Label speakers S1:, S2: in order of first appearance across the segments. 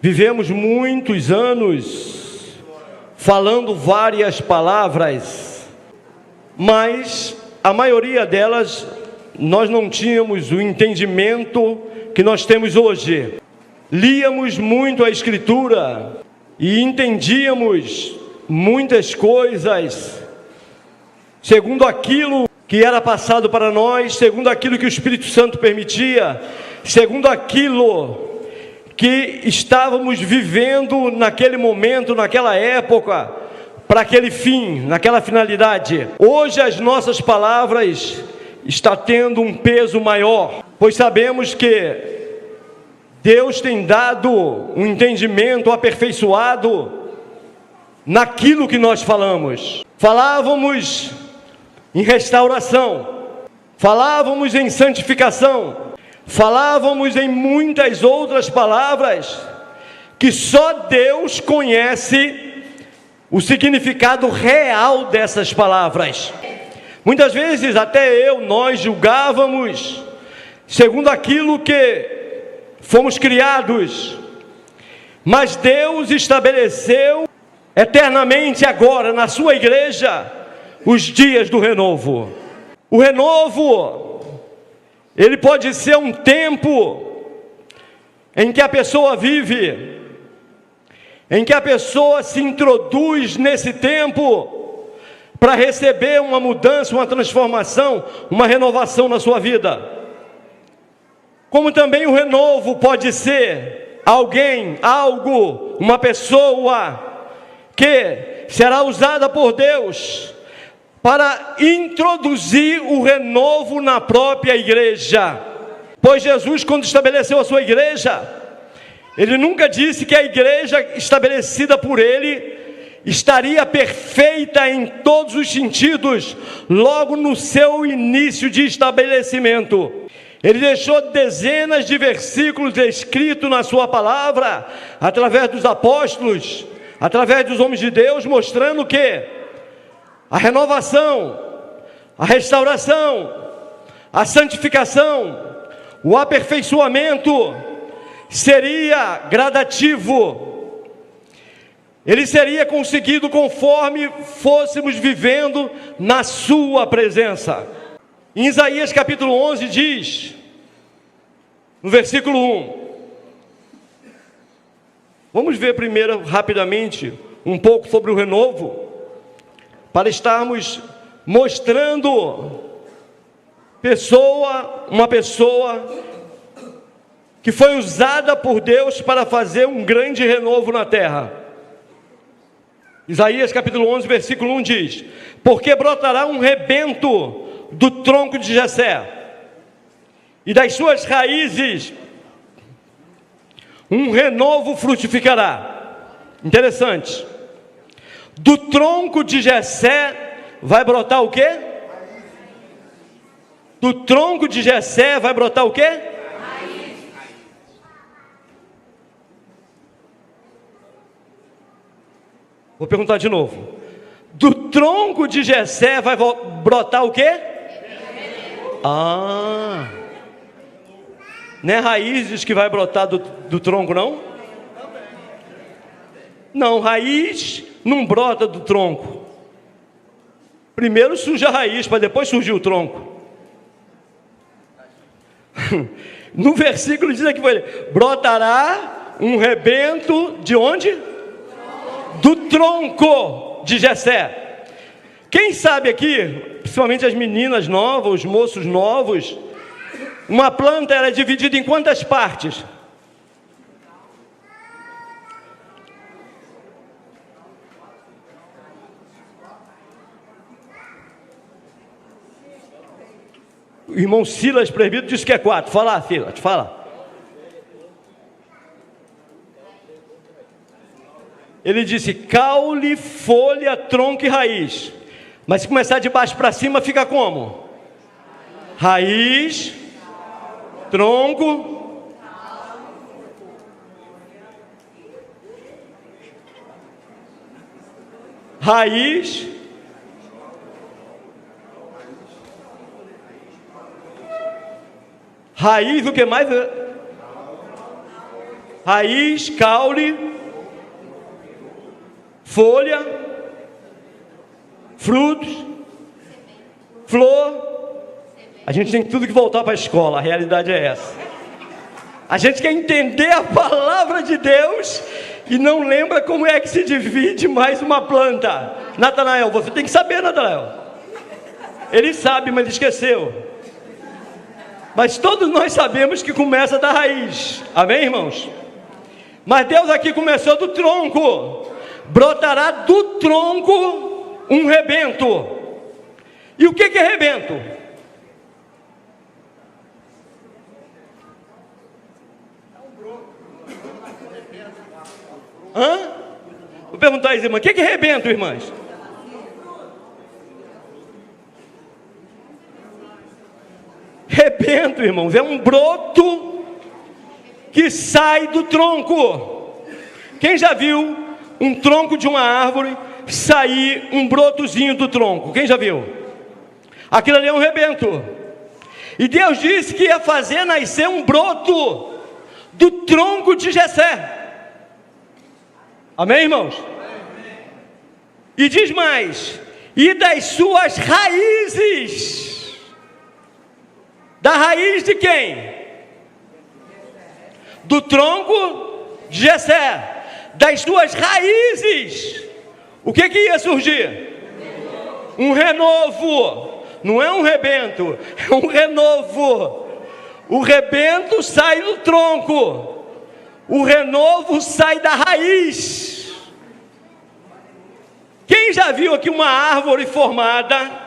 S1: Vivemos muitos anos falando várias palavras, mas a maioria delas nós não tínhamos o entendimento que nós temos hoje. Líamos muito a Escritura e entendíamos muitas coisas segundo aquilo que era passado para nós, segundo aquilo que o Espírito Santo permitia, segundo aquilo que estávamos vivendo naquele momento, naquela época, para aquele fim, naquela finalidade. Hoje as nossas palavras estão tendo um peso maior, pois sabemos que Deus tem dado um entendimento aperfeiçoado naquilo que nós falamos. Falávamos em restauração, falávamos em santificação, falávamos em muitas outras palavras que só Deus conhece o significado real dessas palavras. Muitas vezes até nós julgávamos segundo aquilo que fomos criados, mas Deus estabeleceu eternamente agora na sua igreja os dias do renovo. O renovo, ele pode ser um tempo em que a pessoa vive, em que a pessoa se introduz nesse tempo para receber uma mudança, uma transformação, uma renovação na sua vida. Como também o renovo pode ser alguém, algo, uma pessoa que será usada por Deus para introduzir o renovo na própria igreja. Pois Jesus, quando estabeleceu a sua igreja, Ele nunca disse que a igreja estabelecida por Ele estaria perfeita em todos os sentidos, logo no seu início de estabelecimento. Ele deixou dezenas de versículos escritos na sua palavra, através dos apóstolos, através dos homens de Deus, mostrando que a renovação, a restauração, a santificação, o aperfeiçoamento seria gradativo. Ele seria conseguido conforme fôssemos vivendo na sua presença. Em Isaías capítulo 11 diz, no versículo 1, vamos ver primeiro rapidamente um pouco sobre o renovo, para estarmos mostrando uma pessoa que foi usada por Deus para fazer um grande renovo na terra. Isaías capítulo 11, versículo 1 diz: porque brotará um rebento do tronco de Jessé, e das suas raízes um renovo frutificará. Interessante. Do tronco de Jessé vai brotar o quê? Do tronco de Jessé vai brotar o quê? Vou perguntar de novo. Do tronco de Jessé vai brotar o quê? Não é raízes que vai brotar do tronco, não? Não, raiz não brota do tronco. Primeiro surge a raiz, para depois surgir o tronco. No versículo diz aqui, brotará um rebento de onde? Do tronco de Jessé. Quem sabe aqui, principalmente as meninas novas, os moços novos, uma planta era dividida em quantas partes? O irmão Silas Presbítero disse que é 4. Fala, filha, te fala. Ele disse caule, folha, tronco e raiz. Mas se começar de baixo para cima, fica como? Raiz, tronco, raiz, raiz, o que mais? raiz, caule, folha, frutos, flor. A gente tem tudo que voltar para a escola, a realidade é essa. A gente quer entender a palavra de Deus e não lembra como é que se divide mais uma planta. Natanael, você tem que saber, Natanael. Ele sabe, mas esqueceu. Mas todos nós sabemos que começa da raiz. Amém, irmãos? Mas Deus aqui começou do tronco. Brotará do tronco um rebento. E o que é rebento? Vou perguntar às irmãs, o que é rebento, irmãs? Rebento, irmãos, é um broto que sai do tronco. Quem já viu um tronco de uma árvore sair um brotozinho do tronco? Quem já viu? Aquilo ali é um rebento. E Deus disse que ia fazer nascer um broto do tronco de Jessé. Amém, irmãos? E diz mais: e das suas raízes. Da raiz de quem? Do tronco de Jessé. Das suas raízes. O que ia surgir? Um renovo. Não é um rebento, é um renovo. O rebento sai do tronco. O renovo sai da raiz. Quem já viu aqui uma árvore formada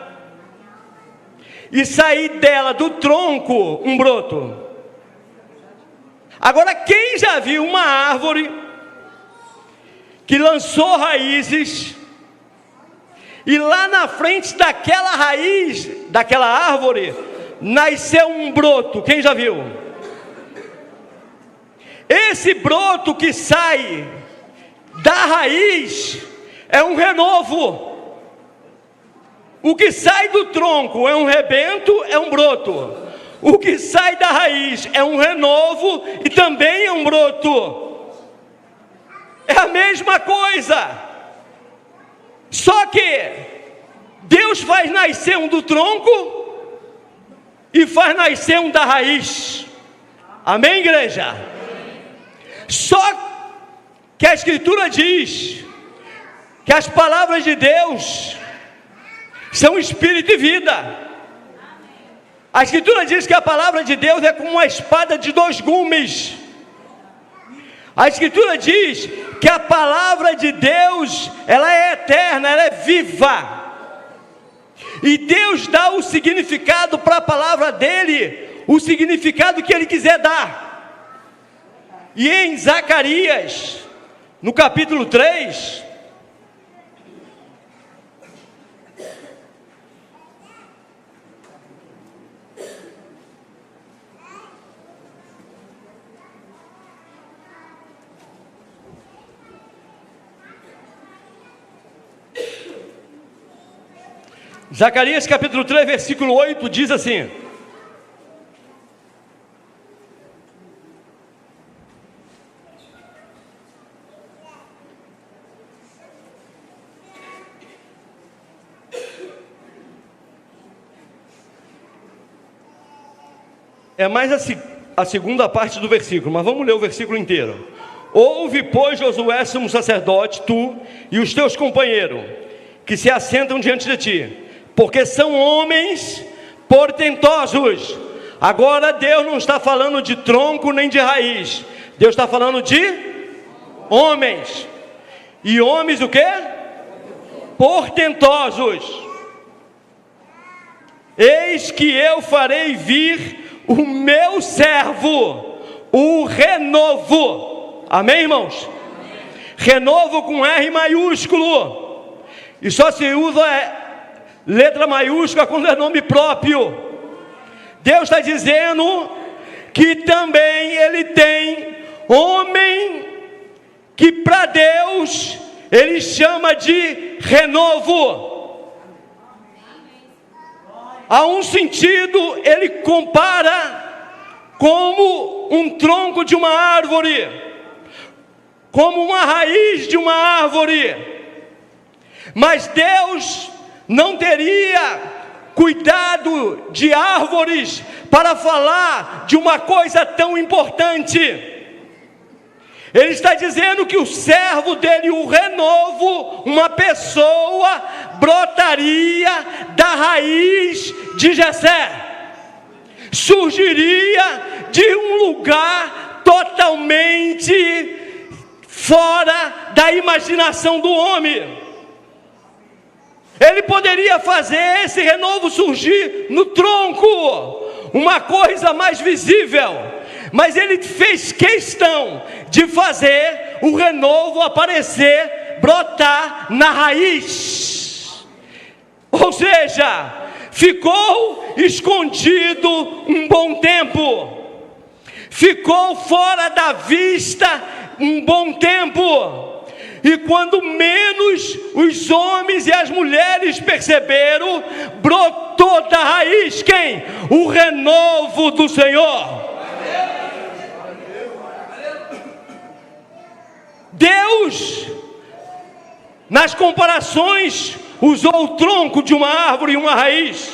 S1: e sair dela, do tronco, um broto? Agora, quem já viu uma árvore que lançou raízes e lá na frente daquela raiz, daquela árvore, nasceu um broto? Quem já viu? Esse broto que sai da raiz é um renovo. O que sai do tronco é um rebento, é um broto. O que sai da raiz é um renovo e também é um broto. É a mesma coisa. Só que Deus faz nascer um do tronco e faz nascer um da raiz. Amém, igreja? Só que a Escritura diz que as palavras de Deus são espírito e vida. A Escritura diz que a palavra de Deus é como uma espada de dois gumes. A Escritura diz que a palavra de Deus, ela é eterna, ela é viva. E Deus dá o significado para a palavra dele, o significado que ele quiser dar. E em Zacarias, no capítulo 3, Zacarias capítulo 3, versículo 8, diz assim: é mais a segunda parte do versículo, mas vamos ler o versículo inteiro. Ouve, pois, Josué, sumo sacerdote, tu e os teus companheiros, que se assentam diante de ti, porque são homens portentosos. Agora Deus não está falando de tronco nem de raiz, Deus está falando de homens. E homens o quê? Portentosos. Eis que eu farei vir o meu servo, o renovo. Amém, irmãos? Amém. Renovo com R maiúsculo. E só se usa letra maiúscula quando é nome próprio. Deus está dizendo que também Ele tem homem que para Deus Ele chama de renovo. A um sentido, Ele compara como um tronco de uma árvore. como uma raiz de uma árvore. Mas Deus não teria cuidado de árvores para falar de uma coisa tão importante. Ele está dizendo que o servo dele, o renovo, uma pessoa, brotaria da raiz de Jessé, surgiria de um lugar totalmente fora da imaginação do homem. Ele poderia fazer esse renovo surgir no tronco, uma coisa mais visível, mas ele fez questão de fazer o renovo aparecer, brotar na raiz. Ou seja, ficou escondido um bom tempo, ficou fora da vista um bom tempo. E quando menos os homens e as mulheres perceberam, brotou da raiz quem? O renovo do Senhor. Deus, nas comparações, usou o tronco de uma árvore e uma raiz.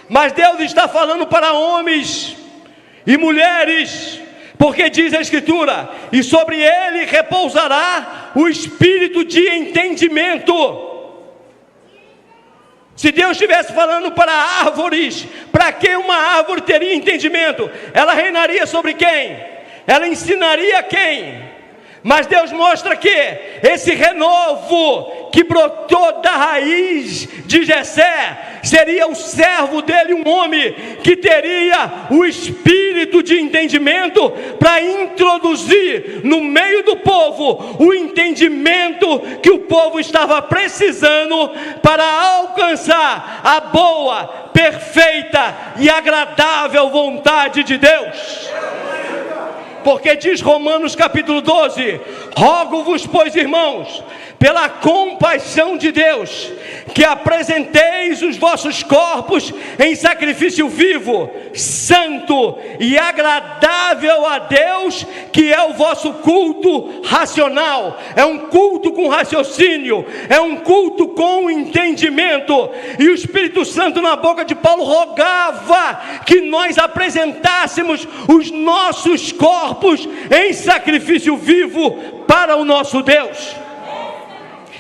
S1: Mas Deus está falando para homens e mulheres, porque diz a Escritura: e sobre ele repousará o espírito de entendimento. Se Deus estivesse falando para árvores, para que uma árvore teria entendimento? Ela reinaria sobre quem? Ela ensinaria quem? Mas Deus mostra que esse renovo que brotou da raiz de Jessé seria o servo dele, um homem que teria o espírito de entendimento para introduzir no meio do povo o entendimento que o povo estava precisando para alcançar a boa, perfeita e agradável vontade de Deus. Porque diz Romanos capítulo 12: rogo-vos, pois, irmãos, pela compaixão de Deus, que apresenteis os vossos corpos em sacrifício vivo, santo e agradável a Deus, que é o vosso culto racional. É um culto com raciocínio, é um culto com entendimento. E o Espírito Santo na boca de Paulo rogava que nós apresentássemos os nossos corpos em sacrifício vivo para o nosso Deus.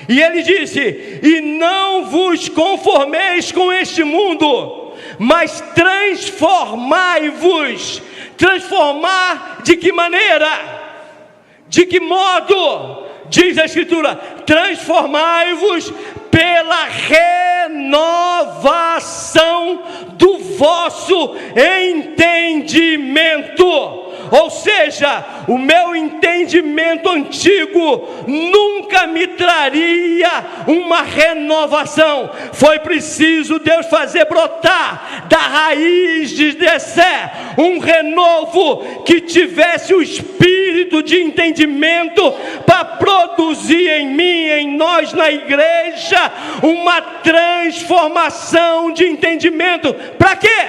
S1: E ele disse: e não vos conformeis com este mundo, mas transformai-vos. Transformar de que maneira? De que modo? Diz a Escritura: transformai-vos pela renovação do vosso entendimento. Ou seja, o meu entendimento antigo nunca me traria uma renovação. Foi preciso Deus fazer brotar da raiz de Jessé um renovo que tivesse o espírito de entendimento para produzir em mim, em nós, na igreja, uma transformação de entendimento. Para quê?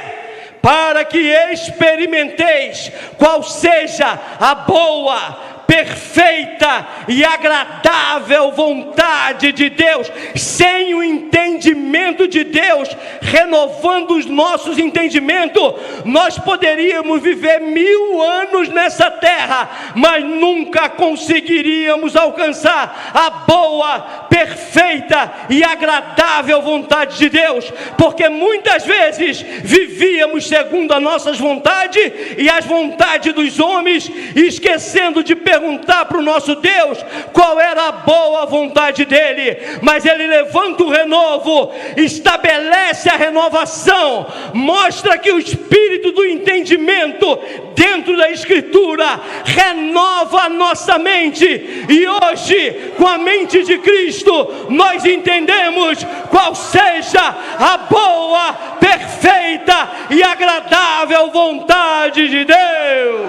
S1: Para que experimenteis qual seja a boa, perfeita e agradável vontade de Deus. Sem o entendimento de Deus renovando os nossos entendimentos, nós poderíamos viver 1000 anos nessa terra, mas nunca conseguiríamos alcançar a boa, perfeita e agradável vontade de Deus, porque muitas vezes vivíamos segundo as nossas vontades e as vontades dos homens, esquecendo de perguntar para o nosso Deus qual era a boa vontade dele. Mas ele levanta o renovo, estabelece a renovação, mostra que o espírito do entendimento dentro da Escritura renova a nossa mente. E hoje, com a mente de Cristo, nós entendemos qual seja a boa, perfeita e agradável vontade de Deus.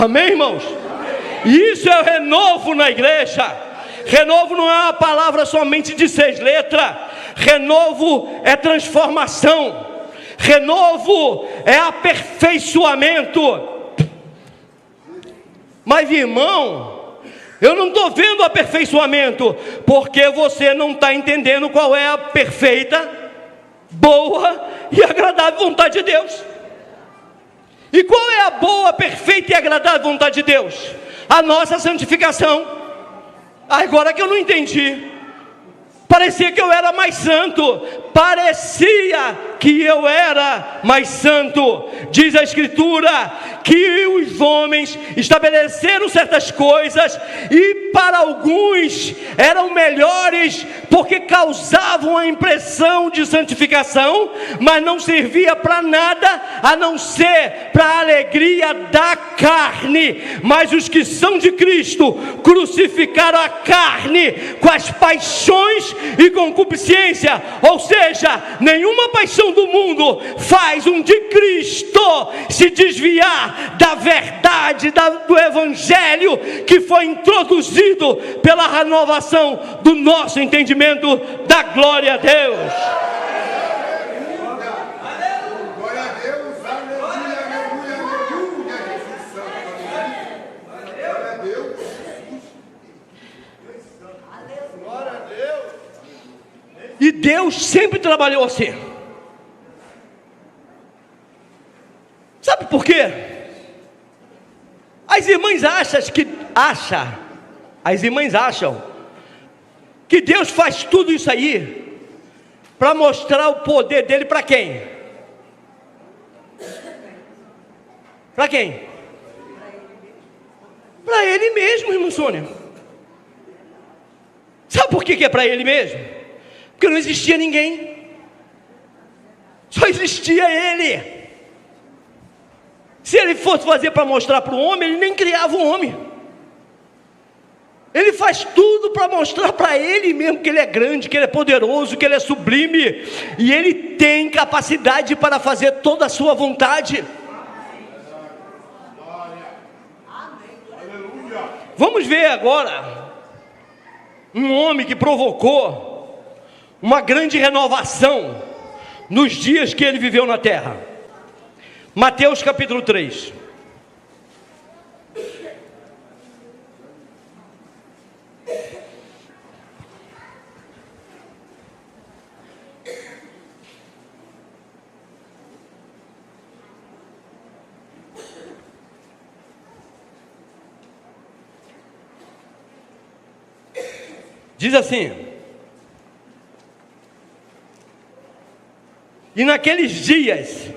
S1: Amém, irmãos? Isso é o renovo na igreja. Renovo não é uma palavra somente de 6 letras. Renovo é transformação. Renovo é aperfeiçoamento. Mas irmão, eu não estou vendo aperfeiçoamento, porque você não está entendendo qual é a perfeita, boa e agradável vontade de Deus. E qual é a boa, perfeita e agradável vontade de Deus? A nossa santificação. Agora que eu não entendi. Parecia que eu era mais santo. Parecia que eu era mais santo. Diz a Escritura que os homens estabeleceram certas coisas e para alguns eram melhores porque causavam a impressão de santificação, mas não servia para nada a não ser para a alegria da carne. Mas os que são de Cristo crucificaram a carne com as paixões e concupiscência, ou seja, nenhuma paixão do mundo faz um de Cristo se desviar da verdade do Evangelho que foi introduzido pela renovação do nosso entendimento da glória a Deus.
S2: Glória a Deus, aleluia, aleluia, aleluia, Jesus Santo, glória a Deus, glória a Deus.
S1: E Deus sempre trabalhou assim. Sabe por quê? As irmãs acham que Deus faz tudo isso aí para mostrar o poder dele para quem? Para quem? Para ele mesmo, irmã Sônia. Sabe por que é para ele mesmo? Porque não existia ninguém, só existia ele. Se ele fosse fazer para mostrar para o homem, ele nem criava o homem. Ele faz tudo para mostrar para ele mesmo que ele é grande, que ele é poderoso, que ele é sublime, e ele tem capacidade para fazer toda a sua vontade. Vamos ver agora um homem que provocou uma grande renovação nos dias que ele viveu na terra. Mateus capítulo 3. Diz assim: e naqueles dias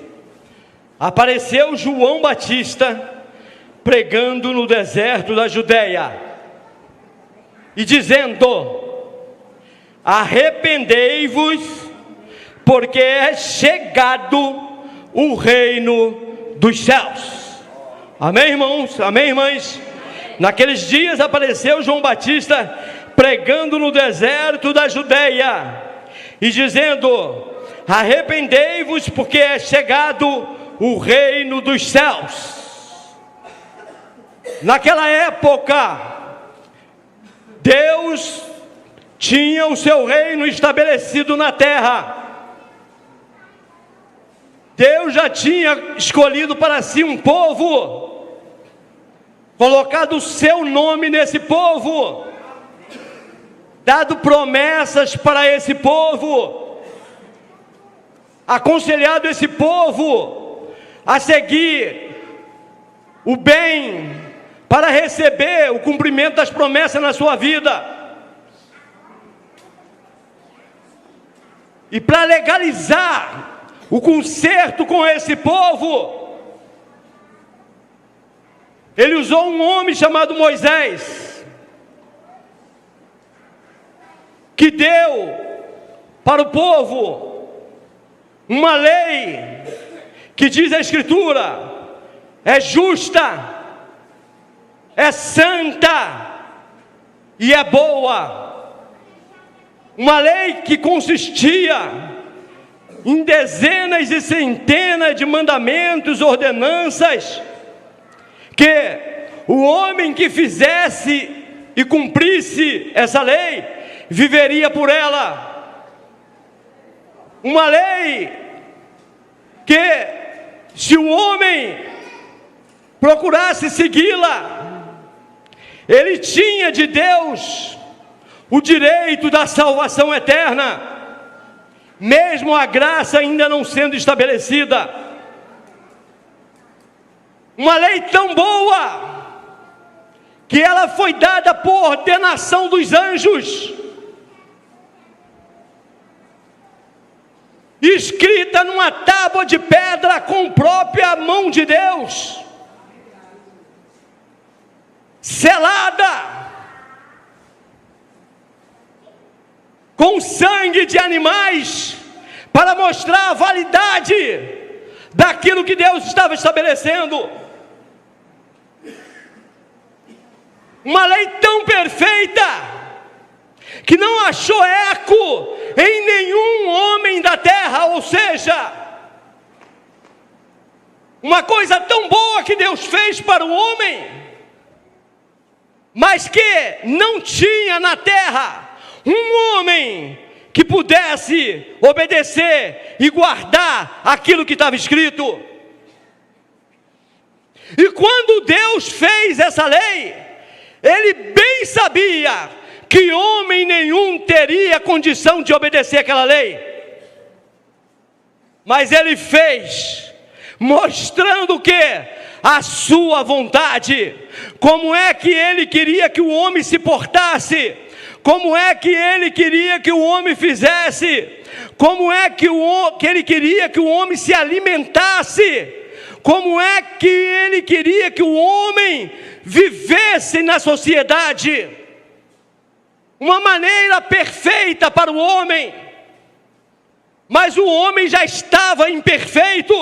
S1: apareceu João Batista pregando no deserto da Judeia e dizendo: arrependei-vos, porque é chegado o reino dos céus. Amém, irmãos? Amém, irmãs? Naqueles dias apareceu João Batista pregando no deserto da Judeia e dizendo: arrependei-vos, porque é chegado o reino dos céus. Naquela época, Deus tinha o seu reino estabelecido na terra. Deus já tinha escolhido para si um povo, colocado o seu nome nesse povo, dado promessas para esse povo, aconselhado esse povo a seguir o bem para receber o cumprimento das promessas na sua vida. E para legalizar o conserto com esse povo, ele usou um homem chamado Moisés, que deu para o povo uma lei que diz a Escritura, é justa, é santa e é boa. Uma lei que consistia em dezenas e centenas de mandamentos, ordenanças, que o homem que fizesse e cumprisse essa lei, viveria por ela. Uma lei que, se o homem procurasse segui-la, ele tinha de Deus o direito da salvação eterna, mesmo a graça ainda não sendo estabelecida. Uma lei tão boa, que ela foi dada por ordenação dos anjos, escrita numa tábua de pedra com própria mão de Deus, selada com sangue de animais, para mostrar a validade daquilo que Deus estava estabelecendo. Uma lei tão perfeita, que não achou eco em nenhum homem da terra, ou seja, uma coisa tão boa que Deus fez para o homem, mas que não tinha na terra um homem que pudesse obedecer e guardar aquilo que estava escrito. E quando Deus fez essa lei, Ele bem sabia que homem nenhum teria condição de obedecer aquela lei, mas Ele fez, mostrando que a sua vontade, como é que Ele queria que o homem se portasse, como é que Ele queria que o homem fizesse, como é que Ele queria que o homem se alimentasse, como é que Ele queria que o homem vivesse na sociedade, uma maneira perfeita para o homem, mas o homem já estava imperfeito.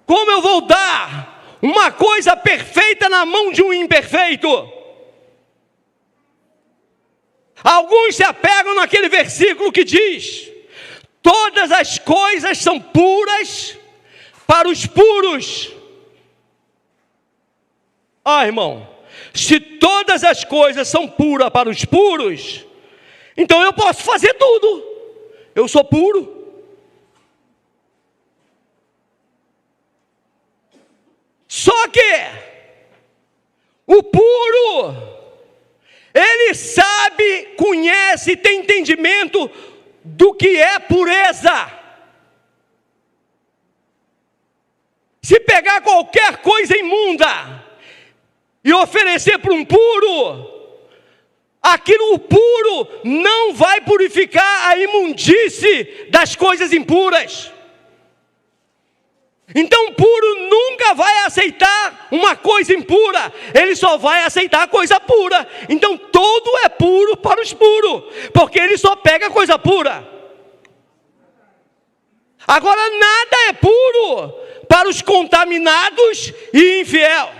S1: Como eu vou dar uma coisa perfeita na mão de um imperfeito? Alguns se apegam naquele versículo que diz: todas as coisas são puras para os puros. Irmão, se todas as coisas são puras para os puros, então eu posso fazer tudo, eu sou puro. Só que o puro, ele sabe, conhece, tem entendimento do que é pureza. Se pegar qualquer coisa imunda e oferecer para um puro, aquilo puro não vai purificar a imundície das coisas impuras. Então, puro nunca vai aceitar uma coisa impura, ele só vai aceitar a coisa pura. Então, tudo é puro para os puros, porque ele só pega coisa pura. Agora, nada é puro para os contaminados e infiel.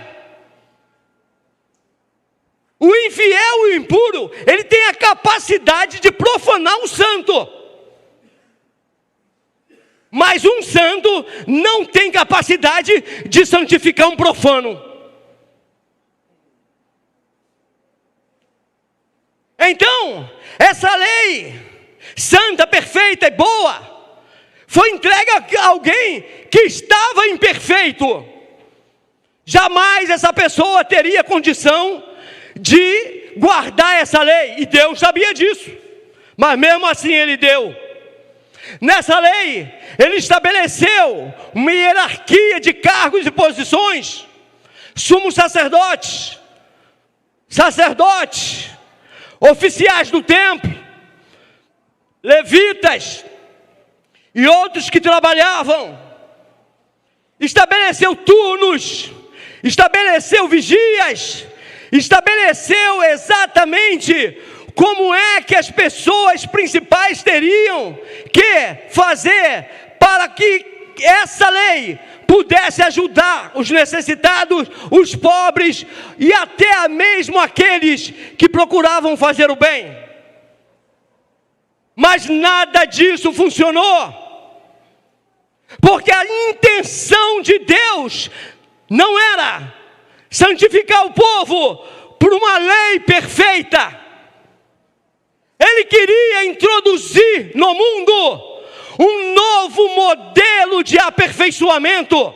S1: O infiel e o impuro, ele tem a capacidade de profanar um santo. Mas um santo não tem capacidade de santificar um profano. Então, essa lei santa, perfeita e boa foi entregue a alguém que estava imperfeito. Jamais essa pessoa teria condição de guardar essa lei, e Deus sabia disso, mas mesmo assim Ele deu. Nessa lei, Ele estabeleceu uma hierarquia de cargos e posições: sumos sacerdotes, oficiais do templo, levitas e outros que trabalhavam. Estabeleceu turnos, estabeleceu vigias, estabeleceu exatamente como é que as pessoas principais teriam que fazer para que essa lei pudesse ajudar os necessitados, os pobres e até mesmo aqueles que procuravam fazer o bem. Mas nada disso funcionou, porque a intenção de Deus não era santificar o povo por uma lei perfeita. Ele queria introduzir no mundo um novo modelo de aperfeiçoamento.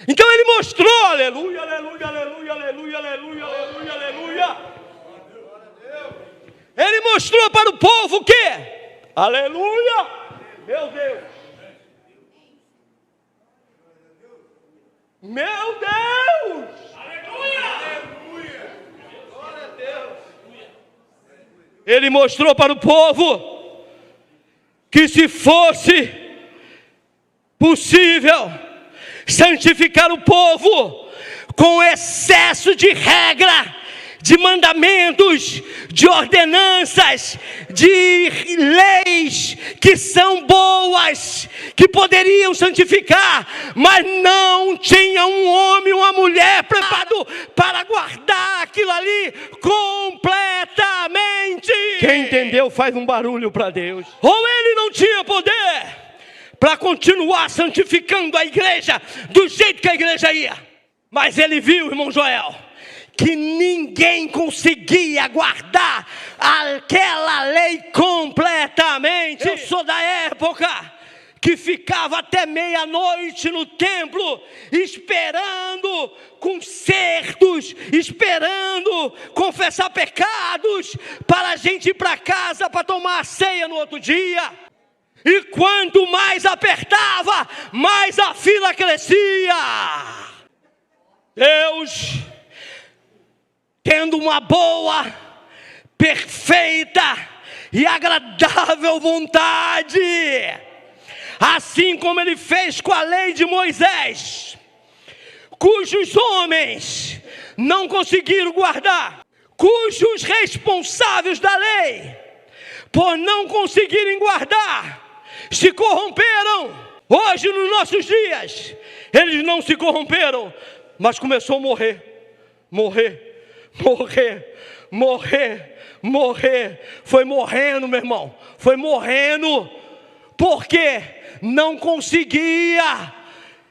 S1: Então ele mostrou, aleluia, aleluia, aleluia, aleluia, aleluia, aleluia, aleluia. Ele mostrou para o povo o quê? Aleluia, meu Deus. Meu Deus. Ele mostrou para o povo que se fosse possível santificar o povo com excesso de regra, de mandamentos, de ordenanças, de leis que são boas, que poderiam santificar, mas não tinha um homem, uma mulher preparado para guardar aquilo ali completamente. Quem entendeu faz um barulho para Deus. Ou ele não tinha poder para continuar santificando a igreja do jeito que a igreja ia, mas ele viu, irmão Joel, que ninguém conseguia guardar aquela lei completamente. Eu sou da época que ficava até meia-noite no templo, esperando concertos, esperando confessar pecados, para a gente ir para casa para tomar a ceia no outro dia. E quanto mais apertava, mais a fila crescia. Deus, tendo uma boa, perfeita e agradável vontade, assim como ele fez com a lei de Moisés, cujos homens não conseguiram guardar, cujos responsáveis da lei, por não conseguirem guardar, se corromperam. Hoje, nos nossos dias, eles não se corromperam, mas começou a morrer. Foi morrendo, meu irmão. Foi morrendo, porque não conseguia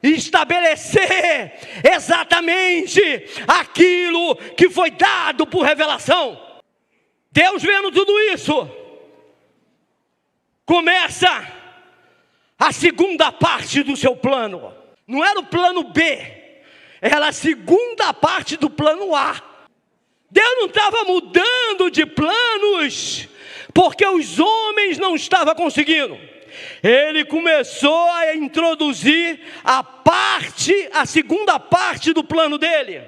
S1: estabelecer exatamente aquilo que foi dado por revelação. Deus, vendo tudo isso, começa a segunda parte do seu plano. Não era o plano B, era a segunda parte do plano A. Deus não estava mudando de planos porque os homens não estavam conseguindo. Ele começou a introduzir a segunda parte do plano dele,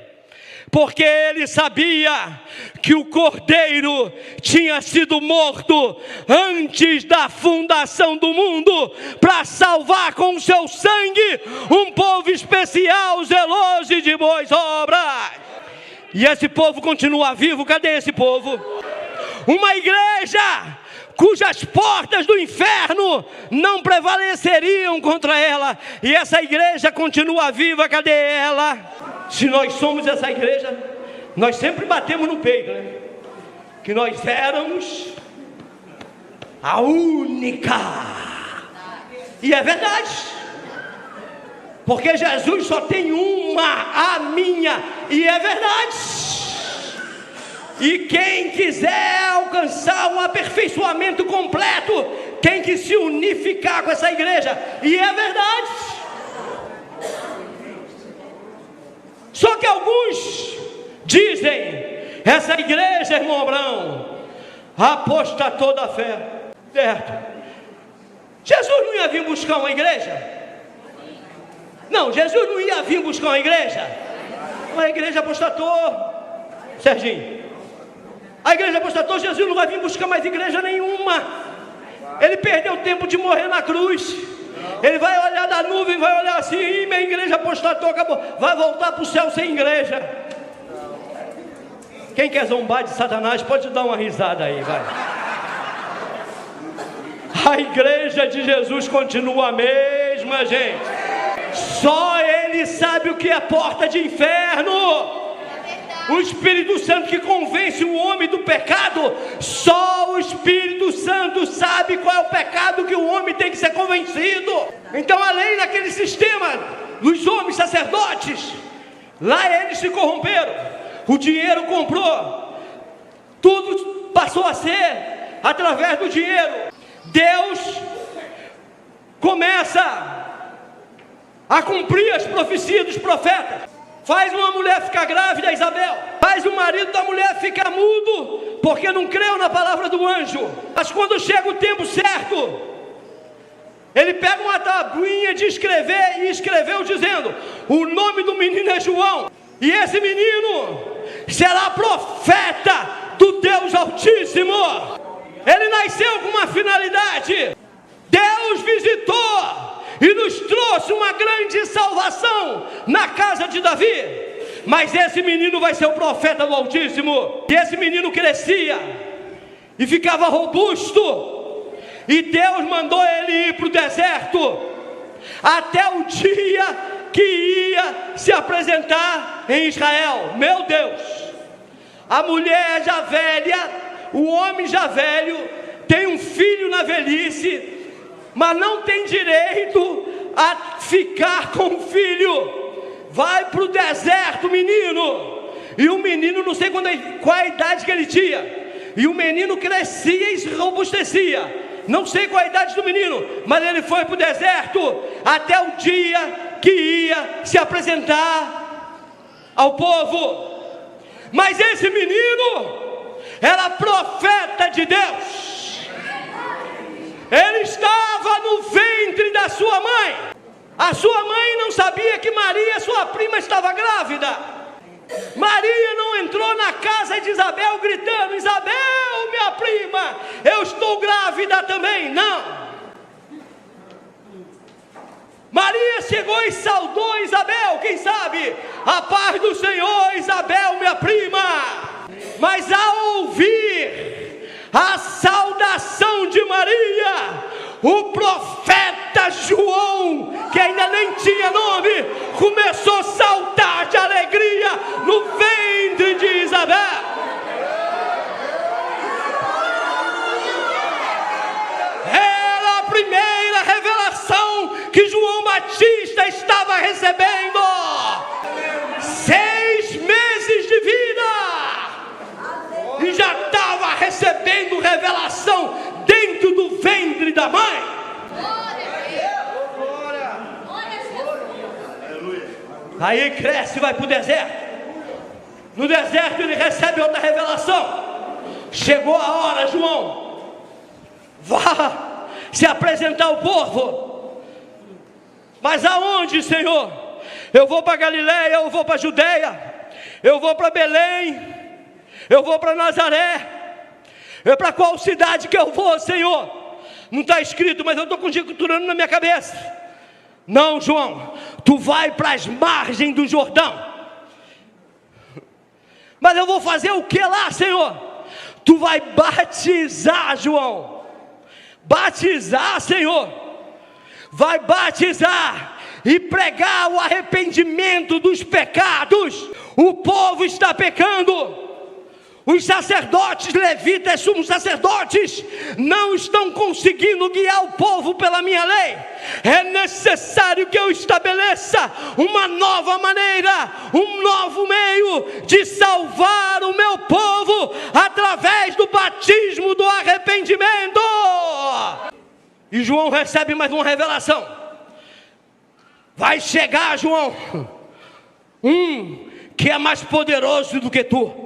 S1: porque ele sabia que o Cordeiro tinha sido morto antes da fundação do mundo, para salvar com o seu sangue um povo especial, zeloso e de boas obras. E esse povo continua vivo. Cadê esse povo? Uma igreja cujas portas do inferno não prevaleceriam contra ela. E essa igreja continua viva. Cadê ela? Se nós somos essa igreja, nós sempre batemos no peito, né? Que nós éramos a única. E é verdade. Porque Jesus só tem uma, a minha. E é verdade. E quem quiser alcançar um aperfeiçoamento completo, tem que se unificar com essa igreja. E é verdade. Só que alguns dizem, essa igreja, irmão Abraão, apostatou da fé. Certo? Jesus não ia vir buscar uma igreja? Não, Jesus não ia vir buscar uma igreja. A igreja apostatou, Serginho. A igreja apostatou, Jesus não vai vir buscar mais igreja nenhuma. Ele perdeu o tempo de morrer na cruz. Ele vai olhar da nuvem, vai olhar assim, minha igreja apostatou, acabou. Vai voltar para o céu sem igreja. Quem quer zombar de Satanás, pode dar uma risada aí, vai. A igreja de Jesus continua a mesma, gente. Só Ele sabe o que é porta de inferno. O Espírito Santo que convence o homem do pecado. Só o Espírito Santo sabe qual é o pecado que o homem tem que ser convencido. Então, além daquele sistema dos homens sacerdotes, lá eles se corromperam. O dinheiro comprou. Tudo passou a ser através do dinheiro. Deus começa a cumprir as profecias dos profetas. Faz uma mulher ficar grávida, Isabel. Faz o marido da mulher ficar mudo, porque não creu na palavra do anjo. Mas quando chega o tempo certo, ele pega uma tabuinha de escrever e escreveu dizendo: o nome do menino é João. E esse menino será profeta do Deus Altíssimo. Ele nasceu com uma finalidade. Deus visitou e nos trouxe uma grande salvação na casa de Davi. Mas esse menino vai ser o profeta do Altíssimo. E esse menino crescia e ficava robusto, e Deus mandou ele ir para o deserto, até o dia que ia se apresentar em Israel. Meu Deus, a mulher já velha, o homem já velho, tem um filho na velhice, mas não tem direito a ficar com o filho. Vai para o deserto, menino. E o menino, não sei qual a idade que ele tinha, e o menino crescia e se robustecia. Não sei qual a idade do menino, mas ele foi para o deserto até o dia que ia se apresentar ao povo. Mas esse menino era profeta de Deus. Ele estava no ventre da sua mãe. A sua mãe não sabia que Maria, sua prima, estava grávida. Maria não entrou na casa de Isabel gritando: Isabel, minha prima, eu estou grávida também. Não. Maria chegou e saudou Isabel, quem sabe? A paz do Senhor, Isabel, minha prima. Mas ao ouvir a saudação de Maria, o profeta João, que ainda nem tinha nome, começou a saltar de alegria no ventre de Isabel. Era a primeira revelação que João Batista estava recebendo. 6 meses de vida, e já estava recebendo revelação dentro do ventre da mãe. Aí ele cresce e vai para o deserto. No deserto ele recebe outra revelação. Chegou a hora, João, vá se apresentar ao povo. Mas aonde, Senhor? Eu vou para Galileia, eu vou para Judeia, eu vou para Belém, eu vou para Nazaré. É para qual cidade que eu vou, Senhor? Não está escrito, mas eu estou conjecturando na minha cabeça. Não, João, tu vai para as margens do Jordão. Mas eu vou fazer o que lá, Senhor? Tu vai batizar, João. Batizar, Senhor. Vai batizar e pregar o arrependimento dos pecados. O povo está pecando. Os sacerdotes, levitas, sumos sacerdotes, não estão conseguindo guiar o povo pela minha lei. É necessário que eu estabeleça uma nova maneira, um novo meio de salvar o meu povo através do batismo do arrependimento. E João recebe mais uma revelação. Vai chegar, João, que é mais poderoso do que tu.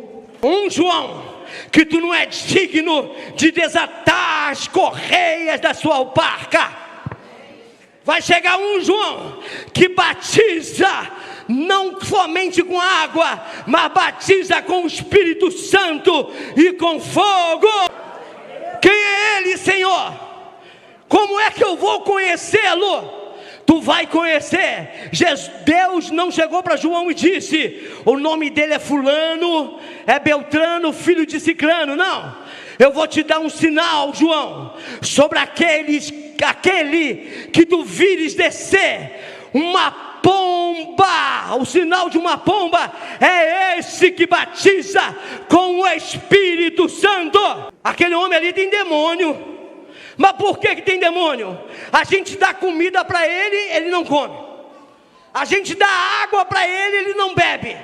S1: João, que tu não é digno de desatar as correias da sua alparca. Vai chegar João, que batiza não somente com água, mas batiza com o Espírito Santo e com fogo. Quem é ele, Senhor? Como é que eu vou conhecê-lo? Tu vai conhecer. Deus não chegou para João e disse: o nome dele é fulano, é Beltrano, filho de Ciclano. Não, eu vou te dar um sinal, João, sobre aquele que tu vires descer uma pomba. O sinal de uma pomba é esse que batiza com o Espírito Santo. Aquele homem ali tem demônio. Mas por que tem demônio? A gente dá comida para ele, ele não come. A gente dá água para ele, ele não bebe.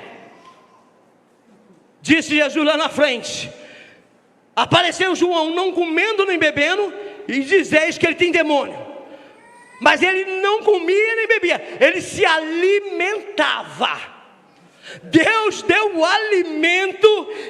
S1: Disse Jesus lá na frente. Apareceu João não comendo nem bebendo, e dizeis que ele tem demônio. mas ele não comia nem bebia, ele se alimentava. Deus deu o alimento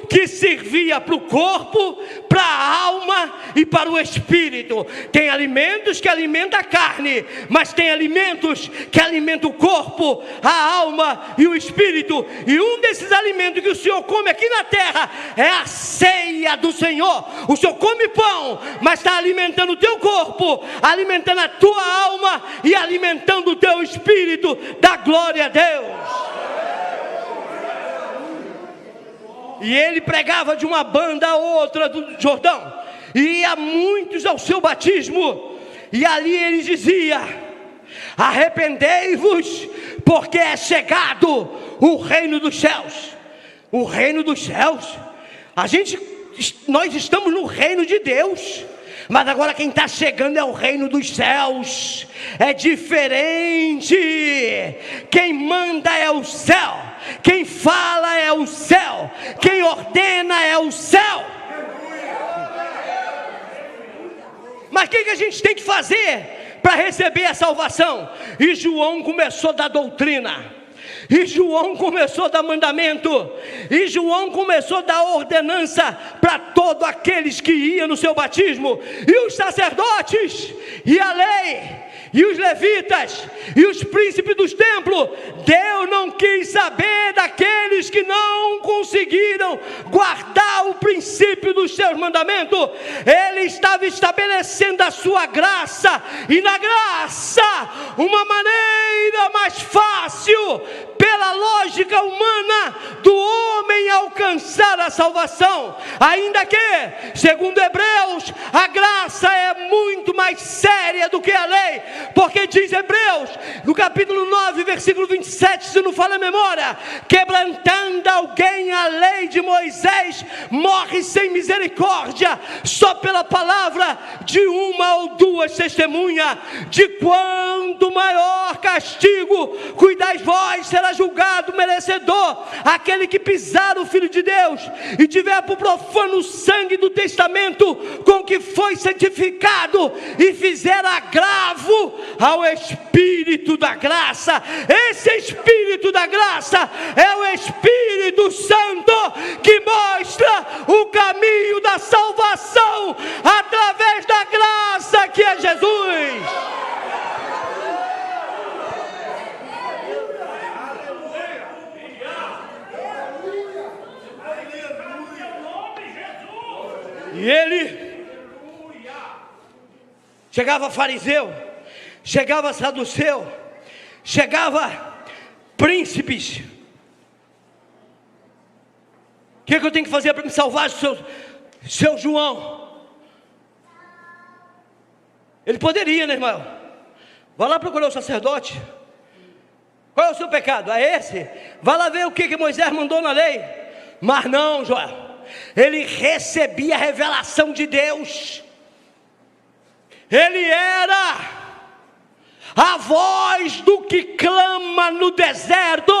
S1: que servia para o corpo, para a alma e para o espírito. Tem alimentos que alimentam a carne, mas tem alimentos que alimentam o corpo, a alma e o espírito. E um desses alimentos que o Senhor come aqui na terra é a ceia do Senhor. O Senhor come pão, mas está alimentando o teu corpo, alimentando a tua alma e alimentando o teu espírito. Dá glória a Deus. E ele pregava de uma banda a outra do Jordão, e ia muitos ao seu batismo, e ali ele dizia: arrependei-vos, porque é chegado o reino dos céus. O reino dos céus, nós estamos no reino de Deus, mas agora quem está chegando é o reino dos céus. É diferente. Quem manda é o céu, quem fala é o céu, quem ordena é o céu. Mas o que a gente tem que fazer para receber a salvação? E João começou a dar doutrina, e João começou a dar mandamento, e João começou a dar ordenança para todos aqueles que iam no seu batismo. E os sacerdotes, e a lei, e os levitas, e os príncipes dos templos, Deus não quis saber daqueles que não conseguiram guardar o princípio dos seus mandamentos. Ele estava estabelecendo a sua graça, e na graça, uma maneira mais fácil, pela lógica humana, do homem alcançar a salvação. Ainda que, segundo Hebreus, a graça é muito mais séria do que a lei, porque diz Hebreus, no capítulo 9, versículo 27, se não fala a memória: quebrantando alguém a lei de Moisés, morre sem misericórdia, só pela palavra de uma ou duas testemunhas. De quando maior castigo cuidais vós, será julgado merecedor aquele que pisar o Filho de Deus e tiver por profano o sangue do testamento com que foi santificado, e fizer agravo ao Espírito da graça. Esse Espírito da graça é o Espírito Santo, que mostra o caminho da salvação através da graça que é Jesus. E ele chegava fariseu, chegava saduceu, chegava príncipes. O que eu tenho que fazer para me salvar, seu João? Ele poderia, né, irmão? Vai lá procurar o sacerdote. Qual é o seu pecado? É esse? Vai lá ver o que Moisés mandou na lei. Mas não, Joel. Ele recebia a revelação de Deus. Ele era a voz do que clama no deserto.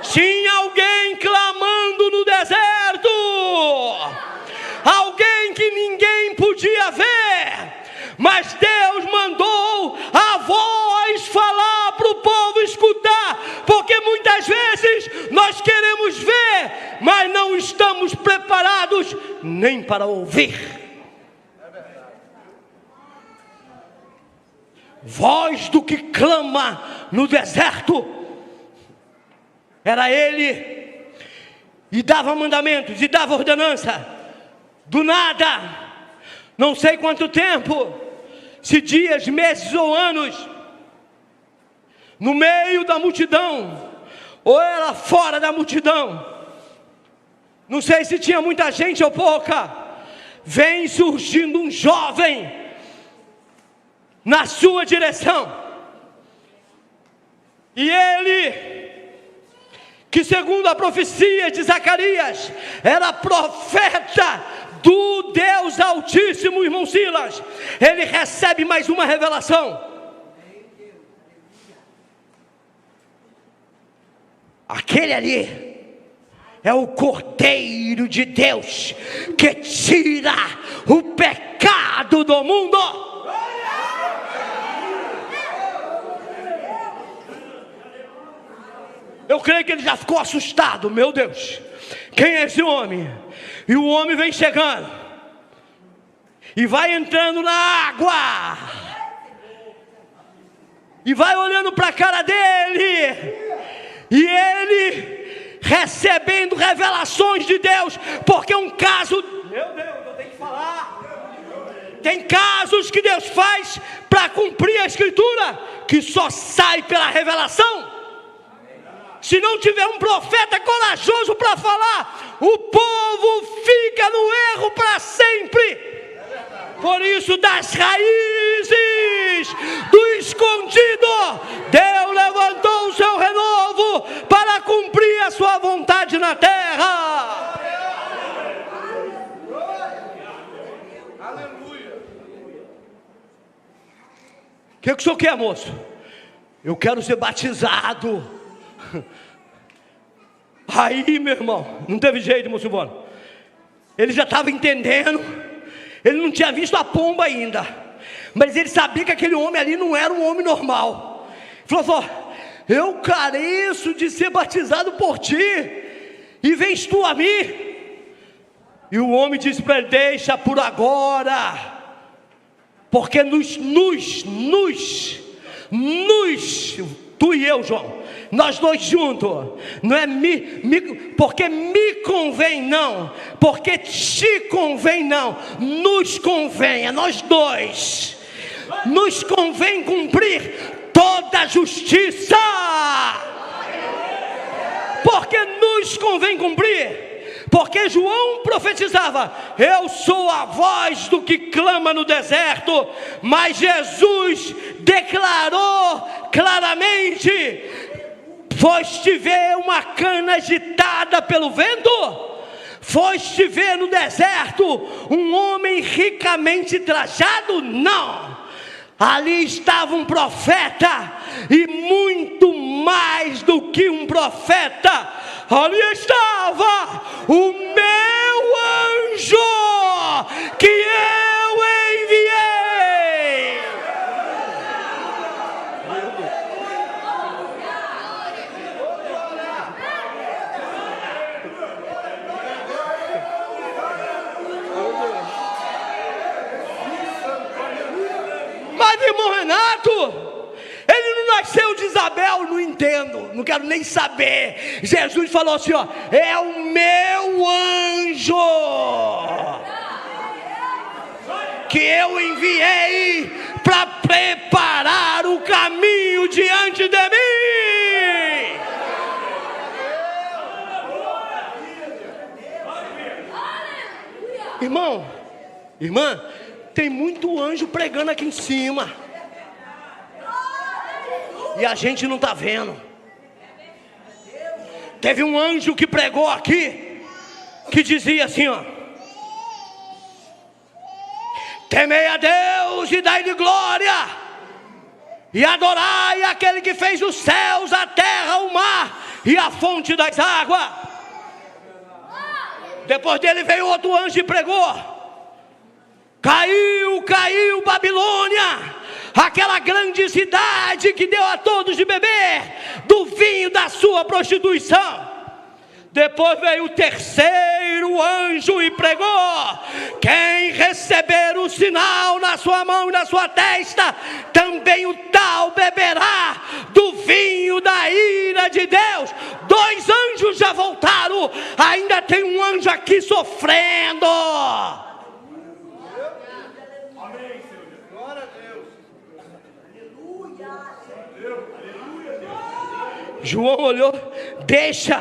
S1: Tinha alguém clamando no deserto, alguém que ninguém podia ver, mas Deus mandou a voz falar para o povo escutar, porque muitas vezes nós queremos ver, mas não estamos preparados nem para ouvir. Voz do que clama no deserto. Era ele, e dava mandamentos, e dava ordenança. Do nada, não sei quanto tempo, se dias, meses ou anos, no meio da multidão, ou era fora da multidão, não sei se tinha muita gente ou pouca, vem surgindo um jovem na sua direção. E ele, que segundo a profecia de Zacarias, era profeta do Deus Altíssimo, irmão Silas, ele recebe mais uma revelação. Aquele ali é o Cordeiro de Deus, que tira o pecado pecado do mundo. Eu creio que ele já ficou assustado. Meu Deus, quem é esse homem? E o homem vem chegando e vai entrando na água e vai olhando para a cara dele, e ele recebendo revelações de Deus, porque um caso, meu Deus, eu tenho que falar, tem casos que Deus faz para cumprir a escritura, que só sai pela revelação. Se não tiver um profeta corajoso para falar, o povo fica no erro para sempre. Por isso, das raízes do escondido, Deus levantou o seu renovo para cumprir a sua vontade na terra.
S2: Aleluia.
S1: O que o senhor quer, moço? Eu quero ser batizado. Aí, meu irmão, não teve jeito, moço Silvano. Ele já estava entendendo. Ele não tinha visto a pomba ainda, mas ele sabia que aquele homem ali não era um homem normal. Ele falou: eu careço de ser batizado por ti, e vens tu a mim? E o homem disse para ele: deixa por agora, porque tu e eu, João, nós dois juntos, não é porque me convém não, porque te convém não, nos convém, é nós dois, nos convém cumprir toda a justiça, porque nos convém cumprir. Porque João profetizava: eu sou a voz do que clama no deserto. Mas Jesus declarou claramente: foste ver uma cana agitada pelo vento? Foste ver no deserto um homem ricamente trajado? Não. Ali estava um profeta, e muito mais do que um profeta. Ali estava o meu anjo que eu enviei. Mas, irmão Renato, ele não nasceu de Isabel, não entendo, não quero nem saber. Jesus falou assim: ó, é o meu anjo que eu enviei para preparar o caminho diante de mim. Irmão, irmã, tem muito anjo pregando aqui em cima, e a gente não está vendo. Teve um anjo que pregou aqui, que dizia assim, ó: temei a Deus e dai-lhe glória, e adorai aquele que fez os céus, a terra, o mar e a fonte das águas. Depois dele veio outro anjo e pregou: caiu Babilônia, aquela grande cidade que deu a todos de beber do vinho da sua prostituição. Depois veio o terceiro anjo e pregou: quem receber o sinal na sua mão e na sua testa, também o tal beberá do vinho da ira de Deus. 2 anjos já voltaram, ainda tem um anjo aqui sofrendo. João olhou: deixa,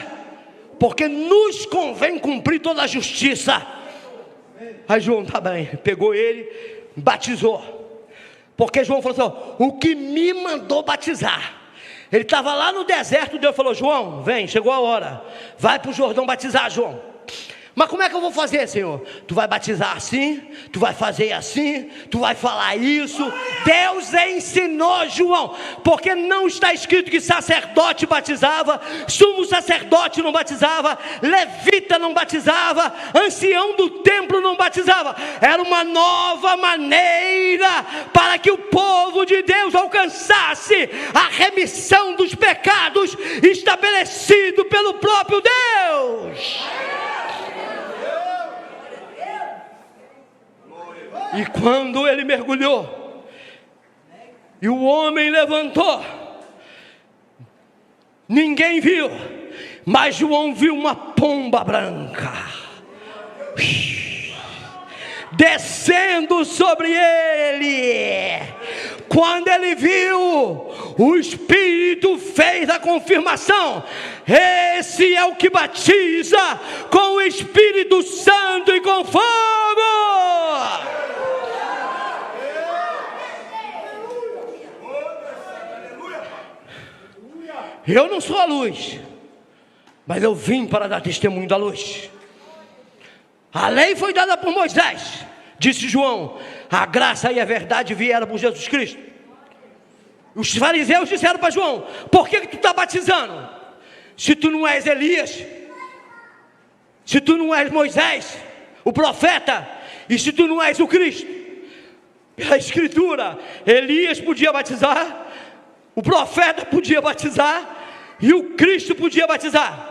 S1: porque nos convém cumprir toda a justiça. Aí João, tá bem, pegou ele, batizou. Porque João falou assim: o que me mandou batizar. Ele estava lá no deserto, Deus falou: João, vem, chegou a hora, vai para o Jordão batizar, João. Mas como é que eu vou fazer, Senhor? Tu vai batizar assim, tu vai fazer assim, tu vai falar isso. Deus ensinou João, porque não está escrito que sacerdote batizava, sumo sacerdote não batizava, levita não batizava, ancião do templo não batizava. Era uma nova maneira para que o povo de Deus alcançasse a remissão dos pecados estabelecido pelo próprio Deus. E quando ele mergulhou, e o homem levantou, ninguém viu, mas João viu uma pomba branca descendo sobre ele. Quando ele viu, o Espírito fez a confirmação: esse é o que batiza com o Espírito Santo e com fogo. Eu não sou a luz, mas eu vim para dar testemunho da luz. A lei foi dada por Moisés, disse João, a graça e a verdade vieram por Jesus Cristo. Os fariseus disseram para João: por que tu está batizando? Se tu não és Elias, se tu não és Moisés, o profeta, e se tu não és o Cristo. Pela Escritura, Elias podia batizar, o profeta podia batizar e o Cristo podia batizar.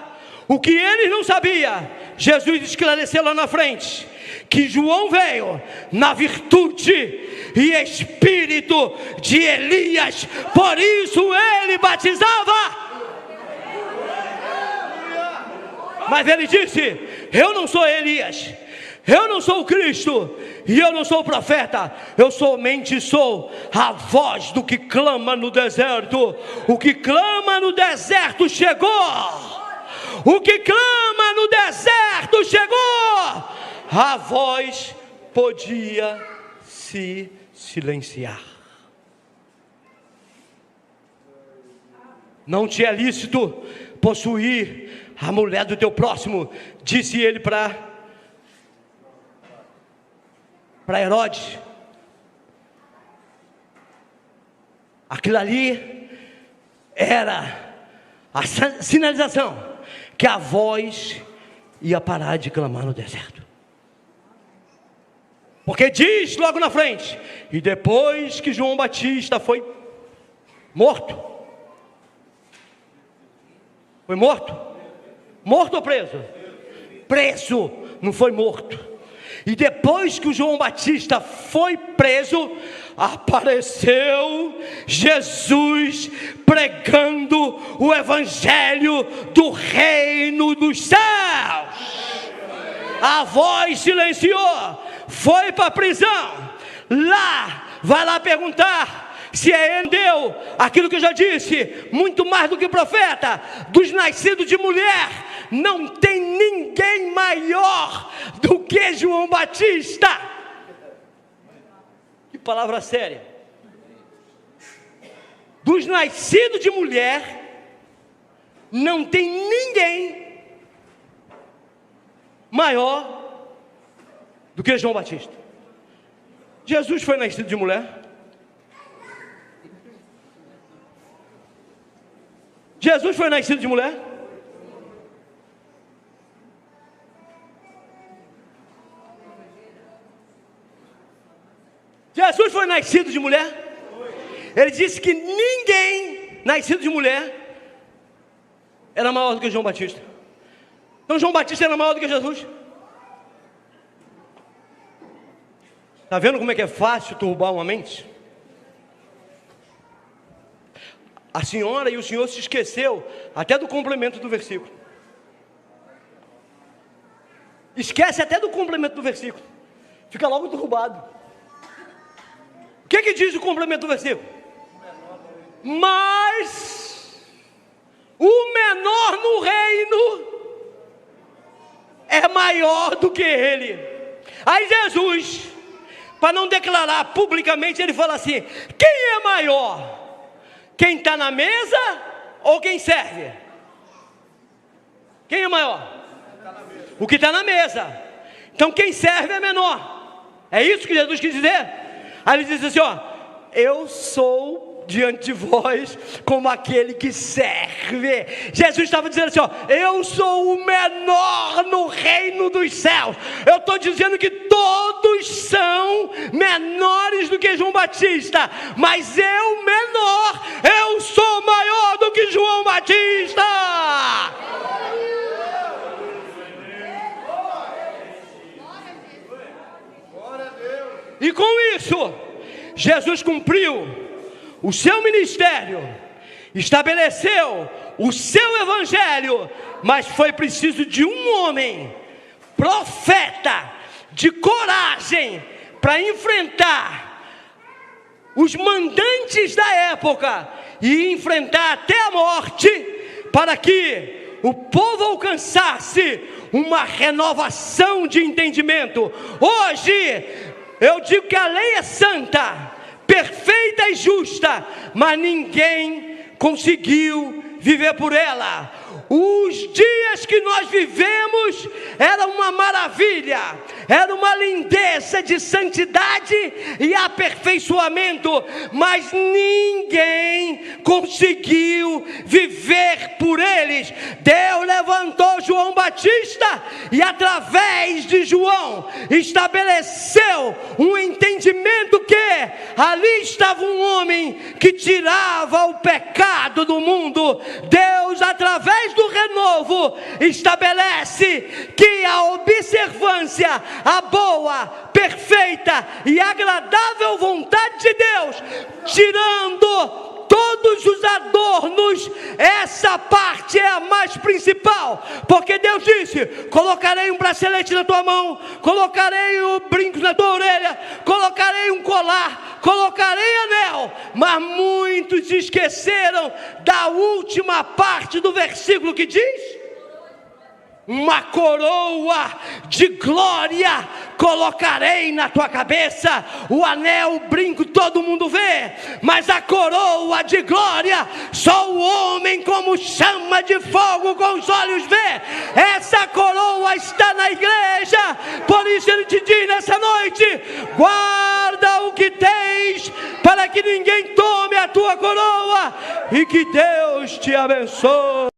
S1: O que eles não sabiam, Jesus esclareceu lá na frente, que João veio na virtude e espírito de Elias, por isso ele batizava. Mas ele disse: eu não sou Elias, eu não sou o Cristo, e eu não sou o profeta, eu somente sou a voz do que clama no deserto. O que clama no deserto chegou. O que clama no deserto chegou. A voz podia se silenciar. Não te é lícito possuir a mulher do teu próximo, disse ele para Herodes. Aquilo ali era a sinalização que a voz ia parar de clamar no deserto. Porque diz logo na frente: e depois que João Batista foi morto. Foi morto? Morto ou preso? Preso, não foi morto. E depois que o João Batista foi preso, apareceu Jesus pregando o evangelho do reino dos céus. A voz silenciou, foi para a prisão. Lá, vai lá perguntar se é ele deu aquilo que eu já disse, muito mais do que profeta, dos nascidos de mulher. Não tem ninguém maior do que João Batista. Que palavra séria. Dos nascidos de mulher, não tem ninguém maior do que João Batista. Jesus foi nascido de mulher. Jesus foi nascido de mulher? Jesus foi nascido de mulher? Ele disse que ninguém nascido de mulher era maior do que João Batista. Então João Batista era maior do que Jesus. Está vendo como é que é fácil turbar uma mente? A senhora e o senhor se esqueceu até do complemento do versículo. Esquece até do complemento do versículo. Fica logo derrubado. O que diz o complemento do versículo? Mas o menor no reino é maior do que ele. Aí Jesus, para não declarar publicamente, ele fala assim: quem é maior? Quem está na mesa ou quem serve? Quem é maior? o que está na mesa. Então quem serve é menor. É isso que Jesus quis dizer? Aí ele diz assim, ó, eu sou diante de vós como aquele que serve. Jesus estava dizendo assim, ó, eu sou o menor no reino dos céus. Eu estou dizendo que todos são menores do que João Batista, mas eu menor, eu sou maior do que João Batista. E com isso, Jesus cumpriu o seu ministério, estabeleceu o seu evangelho, mas foi preciso de um homem, profeta, de coragem, para enfrentar os mandantes da época e enfrentar até a morte, para que o povo alcançasse uma renovação de entendimento. Hoje, eu digo que a lei é santa, perfeita e justa, mas ninguém conseguiu viver por ela. Os dias que nós vivemos era uma maravilha, era uma lindeza de santidade e aperfeiçoamento, mas ninguém conseguiu viver por eles. Deus levantou João Batista e através de João estabeleceu um entendimento que ali estava um homem que tirava o pecado do mundo. Deus, através do renovo, estabelece que a observância, a boa, perfeita e agradável vontade de Deus, tirando todos os adornos, essa parte é a mais principal, porque Deus disse, colocarei um bracelete na tua mão, colocarei o brinco na tua orelha, colocarei um colar, colocarei anel, mas muitos esqueceram da última parte do versículo que diz, uma coroa de glória colocarei na tua cabeça. O anel, o brinco, todo mundo vê, mas a coroa de glória, só o homem como chama de fogo com os olhos vê. Essa coroa está na igreja. Por isso ele te diz nessa noite, guarda o que tens, para que ninguém tome a tua coroa, e que Deus te abençoe.